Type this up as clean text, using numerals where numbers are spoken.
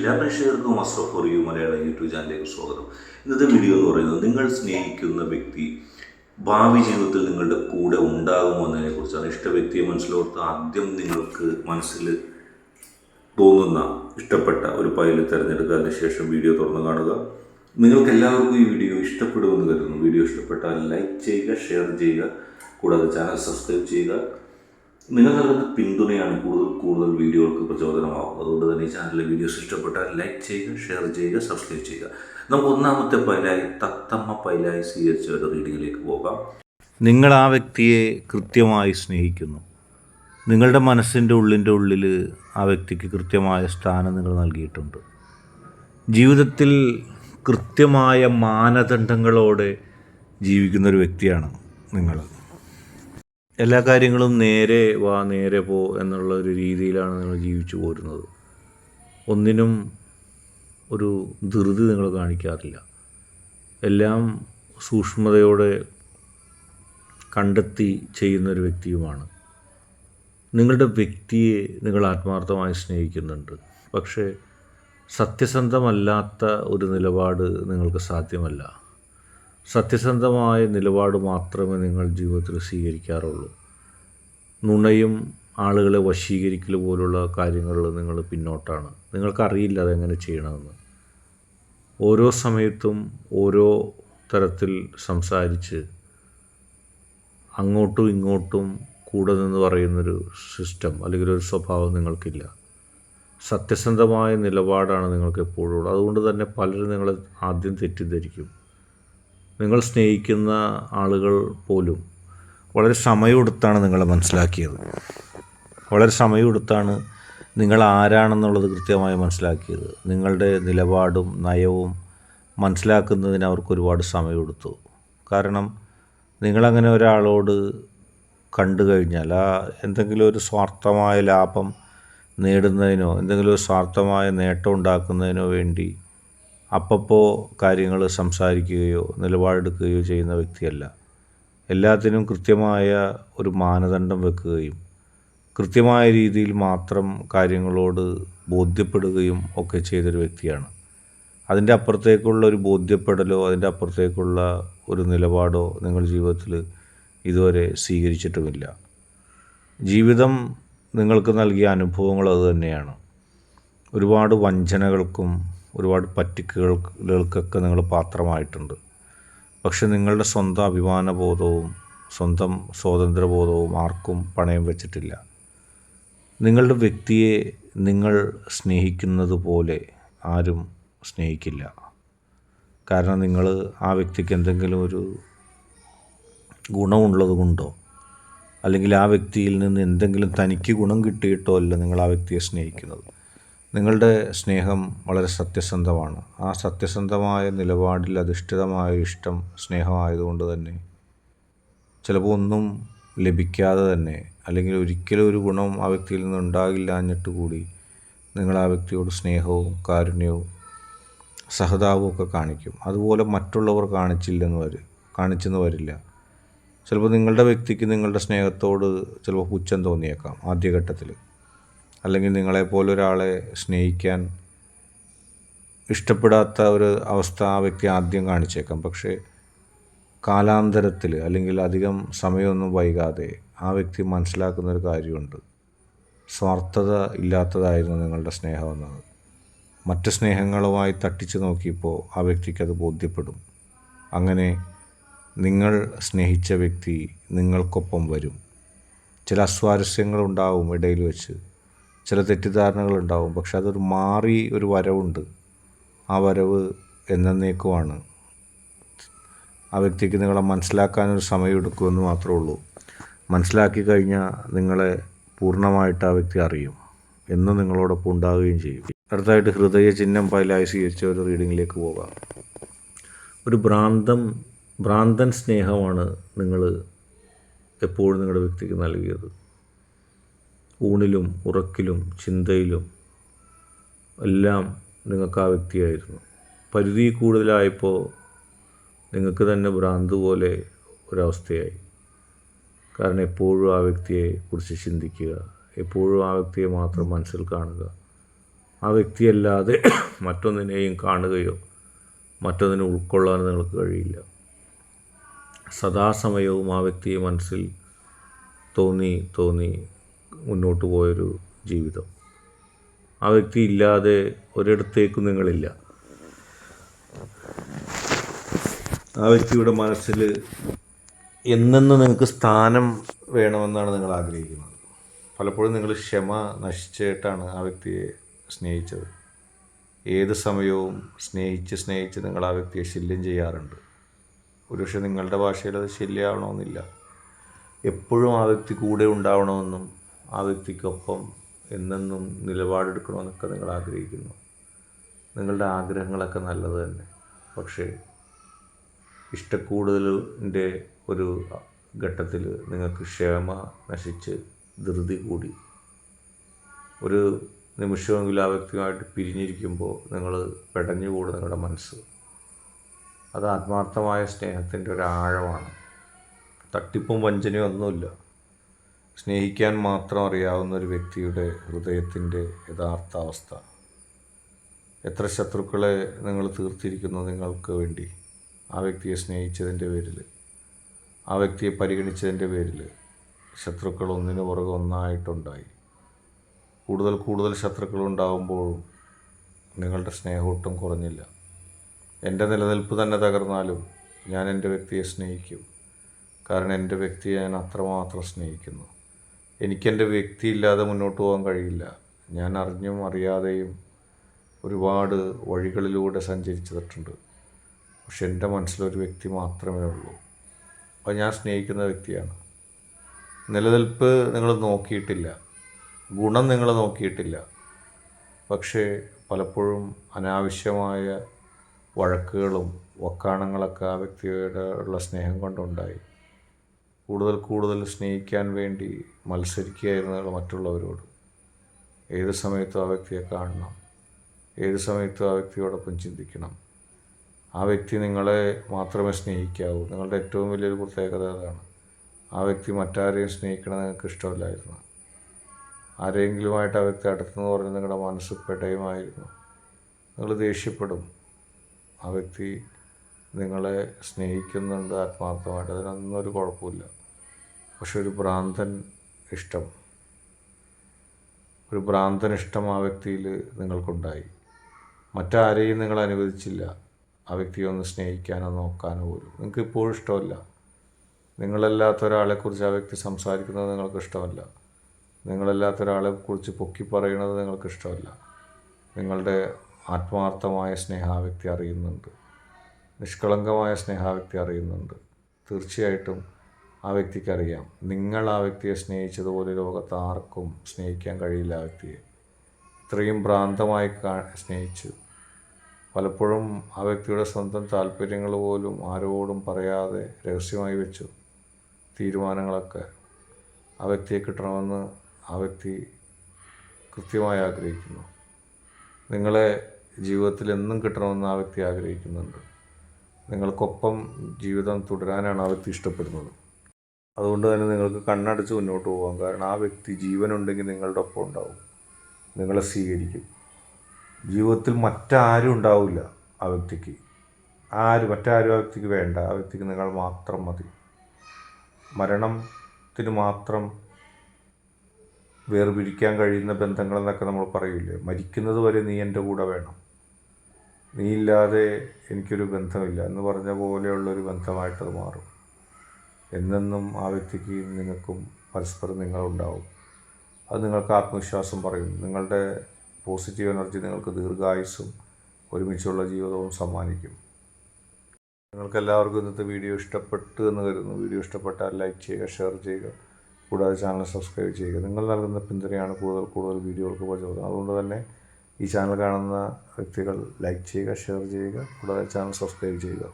എല്ലാ പ്രേക്ഷകർക്കും Ashraf for you Malayalam YouTube ചാനലിലേക്ക് സ്വാഗതം. ഇന്നത്തെ വീഡിയോ എന്ന് പറയുന്നത് നിങ്ങൾ സ്നേഹിക്കുന്ന വ്യക്തി ഭാവി ജീവിതത്തിൽ നിങ്ങളുടെ കൂടെ ഉണ്ടാകുമോ എന്നതിനെ കുറിച്ചാണ്. ഇഷ്ട വ്യക്തിയെ മനസ്സിലോർത്ത് ആദ്യം നിങ്ങൾക്ക് മനസ്സിൽ തോന്നുന്ന ഇഷ്ടപ്പെട്ട ഒരു ഫയൽ തിരഞ്ഞെടുക്കുക. അതിനുശേഷം വീഡിയോ തുറന്ന് കാണുക. നിങ്ങൾക്ക് എല്ലാവർക്കും ഈ വീഡിയോ ഇഷ്ടപ്പെടുമെന്ന് കരുതുന്നു. വീഡിയോ ഇഷ്ടപ്പെട്ടാൽ ലൈക്ക് ചെയ്യുക, ഷെയർ ചെയ്യുക, കൂടാതെ ചാനൽ സബ്സ്ക്രൈബ് ചെയ്യുക. നിങ്ങൾ നൽകുന്ന പിന്തുണയാണ് കൂടുതൽ വീഡിയോകൾക്ക് പ്രചോദനമാകും. അതുകൊണ്ട് തന്നെ ഈ ചാനലിലെ വീഡിയോസ് ഇഷ്ടപ്പെട്ടാൽ ലൈക്ക് ചെയ്യുക, ഷെയർ ചെയ്യുക, സബ്സ്ക്രൈബ് ചെയ്യുക. നമുക്ക് ഒന്നാമത്തെ പൈലായി തത്തമ്മ പൈലായി സ്വീകരിച്ച ഒരു റീഡിങ്ങിലേക്ക് പോകാം. നിങ്ങൾ ആ വ്യക്തിയെ കൃത്യമായി സ്നേഹിക്കുന്നു. നിങ്ങളുടെ മനസ്സിൻ്റെ ഉള്ളിൽ ആ വ്യക്തിക്ക് കൃത്യമായ സ്ഥാനം നിങ്ങൾ നൽകിയിട്ടുണ്ട്. ജീവിതത്തിൽ കൃത്യമായ മാനദണ്ഡങ്ങളോടെ ജീവിക്കുന്നൊരു വ്യക്തിയാണ് നിങ്ങൾ. എല്ലാ കാര്യങ്ങളും നേരെ വാ നേരെ പോ എന്നുള്ള ഒരു രീതിയിലാണ് നിങ്ങൾ ജീവിച്ചു പോരുന്നത്. ഒന്നിനും ഒരു ധൃതി നിങ്ങൾ കാണിക്കാറില്ല. എല്ലാം സൂക്ഷ്മതയോടെ കണ്ടെത്തി ചെയ്യുന്നൊരു വ്യക്തിയുമാണ്. നിങ്ങളുടെ വ്യക്തിയെ നിങ്ങൾ ആത്മാർത്ഥമായി സ്നേഹിക്കുന്നുണ്ട്. പക്ഷേ സത്യസന്ധമല്ലാത്ത ഒരു നിലപാട് നിങ്ങൾക്ക് സാധ്യമല്ല. സത്യസന്ധമായ നിലപാട് മാത്രമേ നിങ്ങൾ ജീവിതത്തിൽ സ്വീകരിക്കാറുള്ളൂ. നുണയും ആളുകളെ വശീകരിക്കൽ പോലുള്ള കാര്യങ്ങളിൽ നിങ്ങൾ പിന്നോട്ടാണ്. നിങ്ങൾക്കറിയില്ല അതെങ്ങനെ ചെയ്യണമെന്ന്. ഓരോ സമയത്തും ഓരോ തരത്തിൽ സംസാരിച്ച് അങ്ങോട്ടും ഇങ്ങോട്ടും കൂടെ നിന്ന് പറയുന്നൊരു സിസ്റ്റം അല്ലെങ്കിൽ ഒരു സ്വഭാവം നിങ്ങൾക്കില്ല. സത്യസന്ധമായ നിലപാടാണ് നിങ്ങൾക്ക് എപ്പോഴും ഉള്ളത്. അതുകൊണ്ട് തന്നെ പലരും നിങ്ങളെ ആദ്യം തെറ്റിദ്ധരിക്കും. നിങ്ങൾ സ്നേഹിക്കുന്ന ആളുകൾ പോലും വളരെ സമയമെടുത്താണ് നിങ്ങളെ മനസ്സിലാക്കിയത്. വളരെ സമയമെടുത്താണ് നിങ്ങൾ ആരാണെന്നുള്ളത് കൃത്യമായി മനസ്സിലാക്കിയത്. നിങ്ങളുടെ നിലപാടും നയവും മനസ്സിലാക്കുന്നതിന് അവർക്ക് ഒരുപാട് സമയമെടുത്തു. കാരണം നിങ്ങളങ്ങനെ ഒരാളോട് കണ്ടു കഴിഞ്ഞാൽ എന്തെങ്കിലും ഒരു സ്വാർത്ഥമായ ലാഭം നേടുന്നതിനോ എന്തെങ്കിലും ഒരു സ്വാർത്ഥമായ നേട്ടം ഉണ്ടാക്കുന്നതിനോ വേണ്ടി അപ്പപ്പോൾ കാര്യങ്ങൾ സംസാരിക്കുകയോ നിലപാടെടുക്കുകയോ ചെയ്യുന്ന വ്യക്തിയല്ല. എല്ലാത്തിനും കൃത്യമായ ഒരു മാനദണ്ഡം വെക്കുകയും കൃത്യമായ രീതിയിൽ മാത്രം കാര്യങ്ങളോട് ബോധ്യപ്പെടുകയും ഒക്കെ ചെയ്തൊരു വ്യക്തിയാണ്. അതിൻ്റെ അപ്പുറത്തേക്കുള്ള ഒരു ബോധ്യപ്പെടലോ അതിൻ്റെ അപ്പുറത്തേക്കുള്ള ഒരു നിലപാടോ നിങ്ങൾ ജീവിതത്തിൽ ഇതുവരെ സ്വീകരിച്ചിട്ടുമില്ല. ജീവിതം നിങ്ങൾക്ക് നൽകിയ അനുഭവങ്ങൾ അതുതന്നെയാണ്. ഒരുപാട് വഞ്ചനകൾക്കും ഒരുപാട് പറ്റിക്കുകൾക്കൊക്കെ നിങ്ങൾ പാത്രമായിട്ടുണ്ട്. പക്ഷെ നിങ്ങളുടെ സ്വന്തം അഭിമാനബോധവും സ്വന്തം സ്വാതന്ത്ര്യബോധവും ആർക്കും പണയം വെച്ചിട്ടില്ല. നിങ്ങളുടെ വ്യക്തിയെ നിങ്ങൾ സ്നേഹിക്കുന്നത് പോലെ ആരും സ്നേഹിക്കില്ല. കാരണം നിങ്ങൾ ആ വ്യക്തിക്ക് എന്തെങ്കിലും ഒരു ഗുണമുള്ളത് കൊണ്ടോ അല്ലെങ്കിൽ ആ വ്യക്തിയിൽ നിന്ന് എന്തെങ്കിലും തനിക്ക് ഗുണം കിട്ടിയിട്ടോ അല്ല നിങ്ങൾ ആ വ്യക്തിയെ സ്നേഹിക്കുന്നത്. നിങ്ങളുടെ സ്നേഹം വളരെ സത്യസന്ധമാണ്. ആ സത്യസന്ധമായ നിലപാടിൽ അധിഷ്ഠിതമായ ഇഷ്ടം സ്നേഹമായതുകൊണ്ട് തന്നെ ചിലപ്പോൾ ഒന്നും ലഭിക്കാതെ തന്നെ അല്ലെങ്കിൽ ഒരിക്കലും ഒരു ഗുണം ആ വ്യക്തിയിൽ നിന്ന് ഉണ്ടാകില്ല എന്നിട്ട് കൂടി നിങ്ങൾ ആ വ്യക്തിയോട് സ്നേഹവും കാരുണ്യവും സഹതാപവും ഒക്കെ കാണിക്കും. അതുപോലെ മറ്റുള്ളവർ കാണിച്ചെന്ന് വരില്ല. ചിലപ്പോൾ നിങ്ങളുടെ വ്യക്തിക്ക് നിങ്ങളുടെ സ്നേഹത്തോട് ചിലപ്പോൾ പുച്ഛം തോന്നിയേക്കാം ആദ്യഘട്ടത്തിൽ. അല്ലെങ്കിൽ നിങ്ങളെപ്പോലെ ഒരാളെ സ്നേഹിക്കാൻ ഇഷ്ടപ്പെടാത്ത ഒരു അവസ്ഥ ആ വ്യക്തി ആദ്യം കാണിച്ചേക്കാം. പക്ഷേ കാലാന്തരത്തിൽ അല്ലെങ്കിൽ അധികം സമയമൊന്നും വൈകാതെ ആ വ്യക്തി മനസ്സിലാക്കുന്നൊരു കാര്യമുണ്ട്. സ്വാർത്ഥത ഇല്ലാത്തതായിരുന്നു നിങ്ങളുടെ സ്നേഹമെന്നത്. മറ്റ് സ്നേഹങ്ങളുമായി തട്ടിച്ച് നോക്കിയപ്പോൾ ആ വ്യക്തിക്കത് ബോധ്യപ്പെടും. അങ്ങനെ നിങ്ങൾ സ്നേഹിച്ച വ്യക്തി നിങ്ങൾക്കൊപ്പം വരും. ചില അസ്വാരസ്യങ്ങളുണ്ടാവും ഇടയിൽ വെച്ച്, ചില തെറ്റിദ്ധാരണകളുണ്ടാവും. പക്ഷെ അതൊരു മാറി ഒരു വരവുണ്ട്. ആ വരവ് എന്നേക്കുമാണ്. ആ വ്യക്തിക്ക് നിങ്ങളെ മനസ്സിലാക്കാനൊരു സമയമെടുക്കുമെന്ന് മാത്രമേ ഉള്ളൂ. മനസ്സിലാക്കി കഴിഞ്ഞാൽ നിങ്ങളെ പൂർണ്ണമായിട്ട് ആ വ്യക്തി അറിയും, എന്ന് നിങ്ങളോടൊപ്പം ഉണ്ടാവുകയും ചെയ്യും. അടുത്തായിട്ട് ഹൃദയ ചിഹ്നം പൈലായി സ്വീകരിച്ച ഒരു റീഡിങ്ങിലേക്ക് പോകാം. ഒരു ഭ്രാന്തൻ സ്നേഹമാണ് നിങ്ങൾ എപ്പോഴും നിങ്ങളുടെ വ്യക്തിക്ക് നൽകിയത്. ഊണിലും ഉറക്കിലും ചിന്തയിലും എല്ലാം നിങ്ങൾക്ക് ആ വ്യക്തിയായിരുന്നു. പരിധി കൂടുതലായപ്പോൾ നിങ്ങൾക്ക് തന്നെ ഭ്രാന്ത് പോലെ ഒരവസ്ഥയായി. കാരണം എപ്പോഴും ആ വ്യക്തിയെ കുറിച്ച് ചിന്തിക്കുക, എപ്പോഴും ആ വ്യക്തിയെ മാത്രം മനസ്സിൽ കാണുക. ആ വ്യക്തിയല്ലാതെ മറ്റൊന്നിനെയും കാണുകയോ മറ്റൊന്നിനെ ഉൾക്കൊള്ളാനോ നിങ്ങൾക്ക് കഴിയില്ല. സദാസമയവും ആ വ്യക്തിയെ മനസ്സിൽ തോന്നി മുന്നോട്ട് പോയൊരു ജീവിതം. ആ വ്യക്തി ഇല്ലാതെ ഒരിടത്തേക്കും നിങ്ങളില്ല. ആ വ്യക്തിയുടെ മനസ്സിൽ എന്നെന്നും നിങ്ങൾക്ക് സ്ഥാനം വേണമെന്നാണ് നിങ്ങൾ ആഗ്രഹിക്കുന്നത്. പലപ്പോഴും നിങ്ങൾ ക്ഷമ നശിച്ചിട്ടാണ് ആ വ്യക്തിയെ സ്നേഹിച്ചത്. ഏത് സമയവും സ്നേഹിച്ച് നിങ്ങൾ ആ വ്യക്തിയെ ശല്യം ചെയ്യാറുണ്ട്. ഒരുപക്ഷെ നിങ്ങളുടെ ഭാഷയിൽ അത് ശല്യമാവണമെന്നില്ല. എപ്പോഴും ആ വ്യക്തി കൂടെ ഉണ്ടാവണമെന്നും ആ വ്യക്തിക്കൊപ്പം എന്നെന്നും നിലപാടെടുക്കണമെന്നൊക്കെ നിങ്ങൾ ആഗ്രഹിക്കുന്നു. നിങ്ങളുടെ ആഗ്രഹങ്ങളൊക്കെ നല്ലത് തന്നെ. പക്ഷേ ഇഷ്ടക്കൂടുതലിൻ്റെ ഒരു ഘട്ടത്തിൽ നിങ്ങൾക്ക് ക്ഷമ നശിച്ച് ധൃതി കൂടി ഒരു നിമിഷമെങ്കിലും ആ വ്യക്തിയുമായിട്ട് പിരിഞ്ഞിരിക്കുമ്പോൾ നിങ്ങൾ പെടഞ്ഞുകൂടും നിങ്ങളുടെ മനസ്സ്. അത് ആത്മാർത്ഥമായ സ്നേഹത്തിൻ്റെ ഒരു ആഴമാണ്. തട്ടിപ്പും വഞ്ചനയും ഒന്നുമില്ല. സ്നേഹിക്കാൻ മാത്രം അറിയാവുന്ന ഒരു വ്യക്തിയുടെ ഹൃദയത്തിൻ്റെ യഥാർത്ഥ അവസ്ഥ. എത്ര ശത്രുക്കളെ നിങ്ങൾ തീർത്തിരിക്കുന്നു നിങ്ങൾക്ക് വേണ്ടി. ആ വ്യക്തിയെ സ്നേഹിച്ചതിൻ്റെ പേരിൽ, ആ വ്യക്തിയെ പരിഗണിച്ചതിൻ്റെ പേരിൽ ശത്രുക്കൾ ഒന്നിനു പുറകെ ഒന്നായിട്ടുണ്ടായി. കൂടുതൽ ശത്രുക്കളുണ്ടാകുമ്പോഴും നിങ്ങളുടെ സ്നേഹമൊട്ടും കുറഞ്ഞില്ല. എൻ്റെ നിലനിൽപ്പ് തന്നെ തകർന്നാലും ഞാൻ എൻ്റെ വ്യക്തിയെ സ്നേഹിക്കും. കാരണം എൻ്റെ വ്യക്തിയെ ഞാൻ അത്രമാത്രം സ്നേഹിക്കുന്നു. എനിക്കെൻ്റെ വ്യക്തിയില്ലാതെ മുന്നോട്ട് പോകാൻ കഴിയില്ല. ഞാൻ അറിഞ്ഞും അറിയാതെയും ഒരുപാട് വഴികളിലൂടെ സഞ്ചരിച്ചിട്ടുണ്ട്. പക്ഷെ എൻ്റെ മനസ്സിലൊരു വ്യക്തി മാത്രമേ ഉള്ളൂ. അത് ഞാൻ സ്നേഹിക്കുന്ന വ്യക്തിയാണ്. നിലനിൽപ്പ് നിങ്ങൾ നോക്കിയിട്ടില്ല, ഗുണം നിങ്ങൾ നോക്കിയിട്ടില്ല. പക്ഷേ പലപ്പോഴും അനാവശ്യമായ വഴക്കുകളും വക്കാണങ്ങളൊക്കെ ആ വ്യക്തിയുടെ ഉള്ള സ്നേഹം കൊണ്ടുണ്ടായി. കൂടുതൽ സ്നേഹിക്കാൻ വേണ്ടി മത്സരിക്കുകയായിരുന്നു മറ്റുള്ളവരോട്. ഏത് സമയത്തും ആ വ്യക്തിയെ കാണണം, ഏത് സമയത്തും ആ വ്യക്തിയോടൊപ്പം ചിന്തിക്കണം. ആ വ്യക്തി നിങ്ങളെ മാത്രമേ സ്നേഹിക്കാവൂ. നിങ്ങളുടെ ഏറ്റവും വലിയൊരു പ്രത്യേകത അതാണ്. ആ വ്യക്തി മറ്റാരെയും സ്നേഹിക്കണം നിങ്ങൾക്ക് ഇഷ്ടമല്ലായിരുന്നു. ആരെങ്കിലുമായിട്ട് ആ വ്യക്തി അടുത്തെന്ന് പറഞ്ഞ് നിങ്ങളുടെ മനസ്സ് പെടയുമായിരുന്നു. നിങ്ങൾ ദേഷ്യപ്പെടും. ആ വ്യക്തി നിങ്ങളെ സ്നേഹിക്കുന്നുണ്ട് ആത്മാർത്ഥമായിട്ട്, അതിനൊന്നും ഒരു കുഴപ്പമില്ല. പക്ഷെ ഒരു ഭ്രാന്തൻ ഇഷ്ടം ആ വ്യക്തിയിൽ നിങ്ങൾക്കുണ്ടായി. മറ്റാരെയും നിങ്ങൾ അനുവദിച്ചില്ല ആ വ്യക്തിയെ ഒന്ന് സ്നേഹിക്കാനോ നോക്കാനോ പോലും. നിങ്ങൾക്ക് ഇപ്പോഴും ഇഷ്ടമല്ല. നിങ്ങളല്ലാത്ത ഒരാളെക്കുറിച്ച് ആ വ്യക്തി സംസാരിക്കുന്നത് നിങ്ങൾക്ക് ഇഷ്ടമല്ല. നിങ്ങളല്ലാത്ത ഒരാളെക്കുറിച്ച് പൊക്കി പറയുന്നത് നിങ്ങൾക്ക് ഇഷ്ടമല്ല. നിങ്ങളുടെ ആത്മാർത്ഥമായ സ്നേഹം ആ വ്യക്തി അറിയുന്നുണ്ട്. നിഷ്കളങ്കമായ സ്നേഹം ആ വ്യക്തി അറിയുന്നുണ്ട്. തീർച്ചയായിട്ടും ആ വ്യക്തിക്കറിയാം നിങ്ങൾ ആ വ്യക്തിയെ സ്നേഹിച്ചതുപോലെ ലോകത്ത് ആർക്കും സ്നേഹിക്കാൻ കഴിയില്ല. ആ വ്യക്തിയെ ഇത്രയും ഭ്രാന്തമായി സ്നേഹിച്ചു. പലപ്പോഴും ആ വ്യക്തിയുടെ സ്വന്തം താല്പര്യങ്ങൾ പോലും ആരോടും പറയാതെ രഹസ്യമായി വെച്ചു തീരുമാനങ്ങളൊക്കെ. ആ വ്യക്തിയെ കിട്ടണമെന്ന് ആ വ്യക്തി കൃത്യമായി ആഗ്രഹിക്കുന്നു. നിങ്ങളെ ജീവിതത്തിൽ എന്നും കിട്ടണമെന്ന് ആ വ്യക്തി ആഗ്രഹിക്കുന്നുണ്ട്. നിങ്ങൾക്കൊപ്പം ജീവിതം തുടരാനാണ് ആ വ്യക്തി ഇഷ്ടപ്പെടുന്നത്. അതുകൊണ്ട് തന്നെ നിങ്ങൾക്ക് കണ്ണടച്ച് മുന്നോട്ട് പോകാം. കാരണം ആ വ്യക്തി ജീവനുണ്ടെങ്കിൽ നിങ്ങളുടെ ഒപ്പം ഉണ്ടാവും, നിങ്ങളെ സ്വീകരിക്കും. ജീവിതത്തിൽ മറ്റാരും ഉണ്ടാവില്ല ആ വ്യക്തിക്ക്. മറ്റാരും ആ വ്യക്തിക്ക് വേണ്ട. ആ വ്യക്തിക്ക് നിങ്ങൾ മാത്രം മതി. മരണത്തിന് മാത്രം വേർപിരിക്കാൻ കഴിയുന്ന ബന്ധങ്ങളെന്നൊക്കെ നമ്മൾ പറയില്ലേ. മരിക്കുന്നത് വരെ നീ എൻ്റെ കൂടെ വേണം, നീ ഇല്ലാതെ എനിക്കൊരു ബന്ധമില്ല എന്ന് പറഞ്ഞ പോലെയുള്ളൊരു ബന്ധമായിട്ടത് മാറും. എന്നെന്നും ആ വ്യക്തിക്ക് നിങ്ങൾക്കും പരസ്പരം നിങ്ങളുണ്ടാവും. അത് നിങ്ങൾക്ക് ആത്മവിശ്വാസം പറയും. നിങ്ങളുടെ പോസിറ്റീവ് എനർജി നിങ്ങൾക്ക് ദീർഘായുസ്സും ഒരുമിച്ചുള്ള ജീവിതവും സമ്മാനിക്കും. നിങ്ങൾക്കെല്ലാവർക്കും ഇന്നത്തെ വീഡിയോ ഇഷ്ടപ്പെട്ടു എന്ന് കരുതുന്നു. വീഡിയോ ഇഷ്ടപ്പെട്ടാൽ ലൈക്ക് ചെയ്യുക, ഷെയർ ചെയ്യുക, കൂടാതെ ചാനൽ സബ്സ്ക്രൈബ് ചെയ്യുക. നിങ്ങൾ നൽകുന്ന പിന്തുണയാണ് കൂടുതൽ വീഡിയോകൾക്ക് പ്രചോദനം. അതുകൊണ്ട് തന്നെ ഈ ചാനൽ കാണുന്ന വ്യക്തികൾ ലൈക്ക് ചെയ്യുക, ഷെയർ ചെയ്യുക, കൂടാതെ ചാനൽ സബ്സ്ക്രൈബ് ചെയ്യുക.